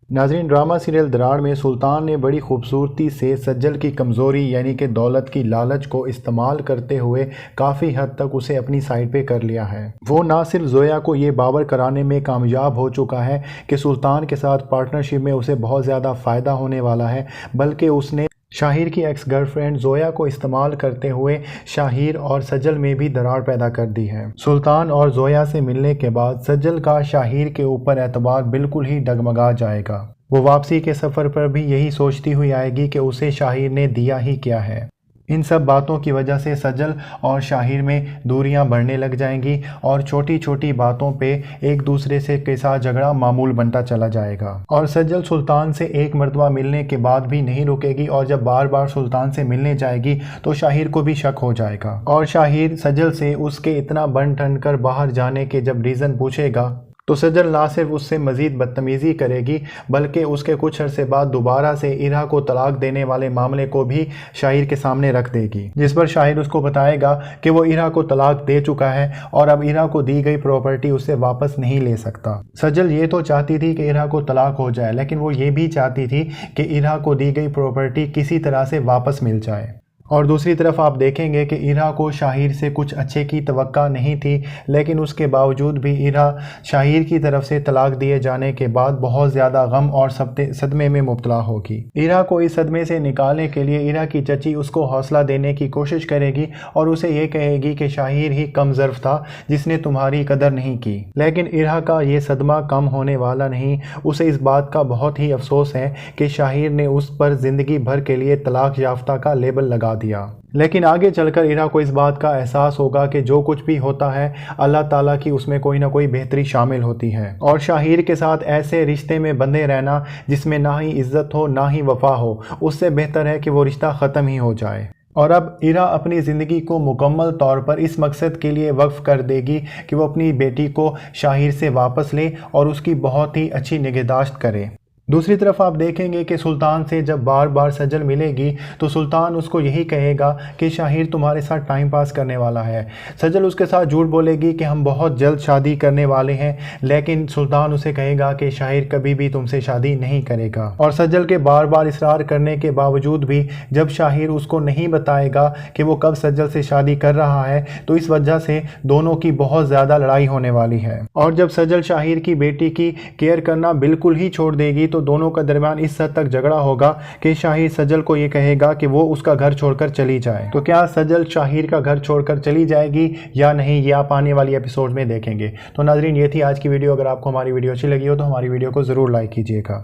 ناظرین، drama serial دراڑ میں سلطان نے بڑی خوبصورتی سے سجل کی کمزوری یعنی کہ دولت کی لالچ کو استعمال کرتے ہوئے کافی حد تک اسے اپنی سائیڈ پہ کر لیا ہے۔ وہ نہ صرف زویا کو یہ باور کرانے میں کامیاب ہو چکا ہے کہ سلطان کے ساتھ پارٹنرشپ میں اسے بہت زیادہ فائدہ ہونے والا ہے، بلکہ اس نے شاہیر کی ایکس گرل فرینڈ زویا کو استعمال کرتے ہوئے شاہیر اور سجل میں بھی دراڑ پیدا کر دی ہے۔ سلطان اور زویا سے ملنے کے بعد سجل کا شاہیر کے اوپر اعتبار بالکل ہی ڈگمگا جائے گا۔ وہ واپسی کے سفر پر بھی یہی سوچتی ہوئی آئے گی کہ اسے شاہیر نے دیا ہی کیا ہے۔ ان سب باتوں کی وجہ سے سجل اور شاہیر میں دوریاں بڑھنے لگ جائیں گی اور چھوٹی چھوٹی باتوں پہ ایک دوسرے سے کے ساتھ جھگڑا معمول بنتا چلا جائے گا۔ اور سجل سلطان سے ایک مرتبہ ملنے کے بعد بھی نہیں رکے گی اور جب بار بار سلطان سے ملنے جائے گی تو شاہیر کو بھی شک ہو جائے گا، اور شاہیر سجل سے اس کے اتنا بن ٹھن کر باہر جانے کے جب ریزن پوچھے گا تو سجل نہ صرف اس سے مزید بدتمیزی کرے گی بلکہ اس کے کچھ عرصے بعد دوبارہ سے ایرا کو طلاق دینے والے معاملے کو بھی شاہیر کے سامنے رکھ دے گی، جس پر شاہیر اس کو بتائے گا کہ وہ ایرا کو طلاق دے چکا ہے اور اب ایرا کو دی گئی پراپرٹی اسے واپس نہیں لے سکتا۔ سجل یہ تو چاہتی تھی کہ ایرا کو طلاق ہو جائے، لیکن وہ یہ بھی چاہتی تھی کہ ایرا کو دی گئی پراپرٹی کسی طرح سے واپس مل جائے۔ اور دوسری طرف آپ دیکھیں گے کہ ایرا کو شاہیر سے کچھ اچھے کی توقع نہیں تھی، لیکن اس کے باوجود بھی ایرا شاہیر کی طرف سے طلاق دیے جانے کے بعد بہت زیادہ غم اور صدمے میں مبتلا ہوگی۔ ایرا کو اس صدمے سے نکالنے کے لیے ایرا کی چچی اس کو حوصلہ دینے کی کوشش کرے گی اور اسے یہ کہے گی کہ شاہیر ہی کم ظرف تھا جس نے تمہاری قدر نہیں کی، لیکن ایرا کا یہ صدمہ کم ہونے والا نہیں۔ اسے اس بات کا بہت ہی افسوس ہے کہ شاہیر نے اس پر زندگی بھر کے لیے طلاق یافتہ کا لیبل لگا دیا، لیکن آگے چل کر ایرا کو اس بات کا احساس ہوگا کہ جو کچھ بھی ہوتا ہے اللہ تعالیٰ کی اس میں کوئی نہ کوئی بہتری شامل ہوتی ہے، اور شاہیر کے ساتھ ایسے رشتے میں بندھے رہنا جس میں نہ ہی عزت ہو نہ ہی وفا ہو، اس سے بہتر ہے کہ وہ رشتہ ختم ہی ہو جائے۔ اور اب ایرا اپنی زندگی کو مکمل طور پر اس مقصد کے لیے وقف کر دے گی کہ وہ اپنی بیٹی کو شاہیر سے واپس لے اور اس کی بہت ہی اچھی نگہداشت کرے۔ دوسری طرف آپ دیکھیں گے کہ سلطان سے جب بار بار سجل ملے گی تو سلطان اس کو یہی کہے گا کہ شاہیر تمہارے ساتھ ٹائم پاس کرنے والا ہے۔ سجل اس کے ساتھ جھوٹ بولے گی کہ ہم بہت جلد شادی کرنے والے ہیں، لیکن سلطان اسے کہے گا کہ شاہیر کبھی بھی تم سے شادی نہیں کرے گا۔ اور سجل کے بار بار اصرار کرنے کے باوجود بھی جب شاہیر اس کو نہیں بتائے گا کہ وہ کب سجل سے شادی کر رہا ہے تو اس وجہ سے دونوں کی بہت زیادہ لڑائی ہونے والی ہے، اور جب سجل شاہیر کی بیٹی کی کیئر کرنا بالکل ہی چھوڑ دے گی تو دونوں کا درمیان اس حد تک جھگڑا ہوگا کہ شاہیر سجل کو یہ کہے گا کہ وہ اس کا گھر چھوڑ کر چلی جائے۔ تو کیا سجل شاہیر کا گھر چھوڑ کر چلی جائے گی یا نہیں، یہ آپ آنے والی ایپیسوڈ میں دیکھیں گے۔ تو ناظرین، یہ تھی آج کی ویڈیو۔ اگر آپ کو ہماری ویڈیو اچھی لگی ہو تو ہماری ویڈیو کو ضرور لائک کیجیے گا۔